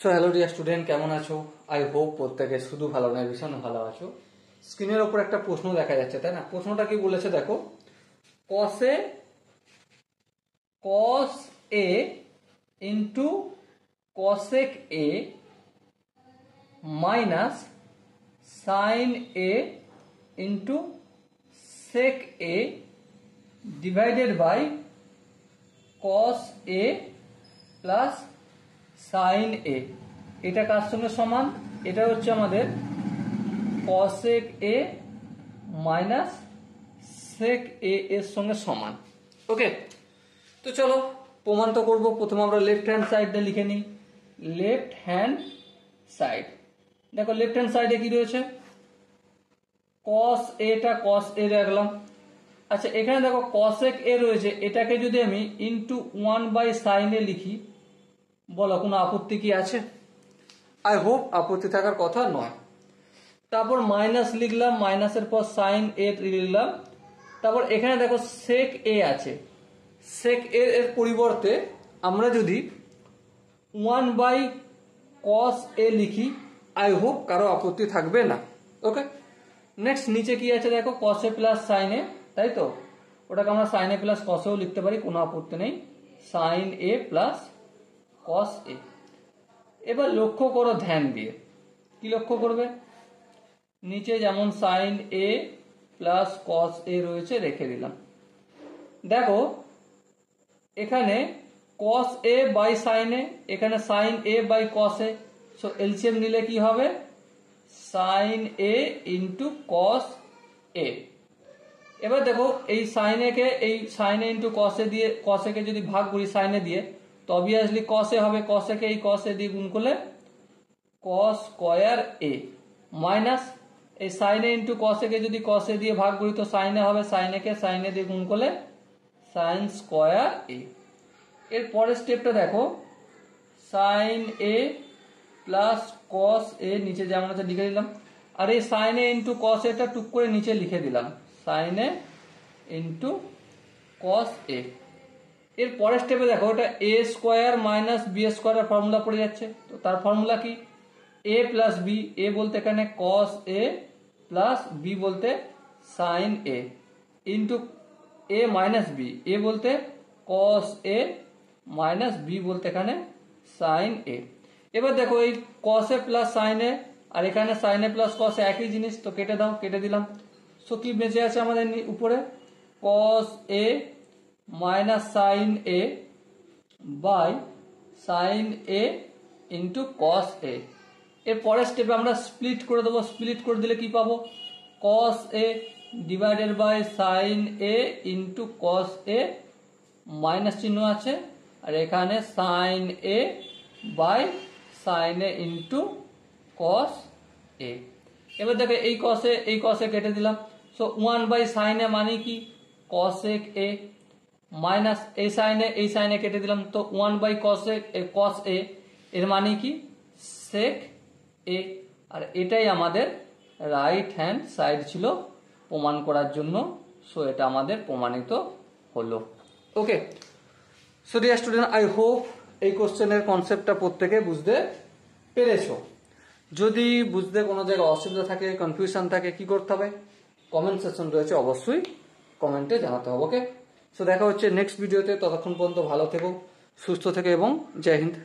So hello dear student, কেমন আছো? I hope প্রত্যেকে শুধু ভালো নয়, ভীষণ ভালো আছো। স্ক্রিনের ওপর একটা প্রশ্ন দেখা যাচ্ছে, তাই না? প্রশ্নটা কি বলেছে দেখো, cos a into cosec a minus sin a into sec a divided by cos a plus sin a। এটা কার সঙ্গে সমান? এটা হচ্ছে আমাদের cosec a minus sec a এর সঙ্গে সমান। ওকে, তো চলো প্রমাণ তো করবো। প্রথমে আমরা লেফট হ্যান্ড সাইডটা লিখে নিই। লেফট হ্যান্ড সাইড, দেখো লেফট হ্যান্ড সাইডে কি রয়েছে, cos a টা cos a রাখলাম। আচ্ছা, এখানে দেখো cosec a রয়েছে, এটাকে যদি আমি ইন্টু 1/sin a লিখি, বলো কোনো আপত্তি কি আছে? আই হোপ আপত্তি থাকার কথা নয়। তারপর মাইনাস লিখলাম, মাইনাসের পর সাইন এ লিখলাম। তারপর এখানে দেখো সেক এ আছে, সেক এর পরিবর্তে আমরা যদি 1/cos a লিখি, আই হোপ কারো আপত্তি থাকবে না। ওকে, নেক্সট নিচে কি আছে দেখো, cos a প্লাস সাইন এ, তাই তো? ওটাকে আমরা সাইন এ প্লাস cos এও লিখতে পারি, কোনো আপত্তি নেই। Sine A plus cos a। এবার লক্ষ্য করো ধ্যান দিয়ে, কি লক্ষ্য করবে, নিচে যেমন sine A plus cos a রয়েছে রেখে দিলাম। দেখো এখানে cos a by sine A, এখানে sine A by cos a, so LCM নিলে কি হবে, sine A into cos a। এবার দেখো এই সাইন এ কে এই sine A into cos a দিয়ে, cos a কে যদি ভাগ করি সাইন এ দিয়ে, তো অবভিয়াসলি cos a হবে, cos a কে এই cos a দিয়ে গুণ করলে cos স্কয়ার a মাইনাস এই sine A into cos a কে যদি cos a দিয়ে ভাগ করি তো সাইন এ হবে, sine A K sign A দিয়ে গুণ করলে সাইন স্কয়ার a। এর পরের স্টেপটা দেখো, sine A plus cos a নিচে যেমন আছে লিখে দিলাম, আর এই sine A into cos a টা টুক করে নিচে লিখে দিলাম, sine A into cos a। এর পরের স্টেপে দেখো, এটা a স্কয়ার মাইনাস বি স্কয়ারের ফর্মুলা পড়ে যাচ্ছে, তো তার ফর্মুলা কি, a প্লাস বি, a বলতে এখানে cos a প্লাস b বলতে sine a into a minus B, a বলতে cos a মাইনাস b বলতে এখানে সাইন a। এবার দেখো এই cos a plus sine a আর এখানে sine a plus cos a একই জিনিস, তো কেটে দাও, কেটে দিলাম। সো কি বেঁচে আছে আমাদের উপরে, cos a minus sine a by sine a into cos a। এর পরের স্টেপে আমরা স্প্লিট করে দেবো, স্প্লিট করে দিলে কি পাবো, cos a divided by sine a into cos a, minus চিহ্ন আছে, আর এখানে sine a by sine a into cos a। এবার দেখো এই cos a কেটে দিলাম, সো 1/sin a মানে কি, cosec a মাইনাস এই সাইন এ কেটে দিলাম, তো 1/cos a এর মানে কি, sec a। আর এটাই আমাদের রাইট হ্যান্ড সাইড ছিল প্রমাণ করার জন্য, সো এটা আমাদের প্রমাণিত হলো। Okay, so dear student, I hope এই কোশ্চেনের কনসেপ্টটা প্রত্যেকে বুঝতে পেরেছো। যদি বুঝতে কোনো জায়গায় অসুবিধা থাকে, কনফিউশন থাকে, কি করতে হবে, কমেন্ট সেকশন রয়েছে, অবশ্যই কমেন্টে জানাতে হবে। ওকে, সো দেখা হচ্ছে নেক্সট ভিডিওতে, ততক্ষণ পর্যন্ত ভালো থেকো, সুস্থ থেকো এবং জয় হিন্দ।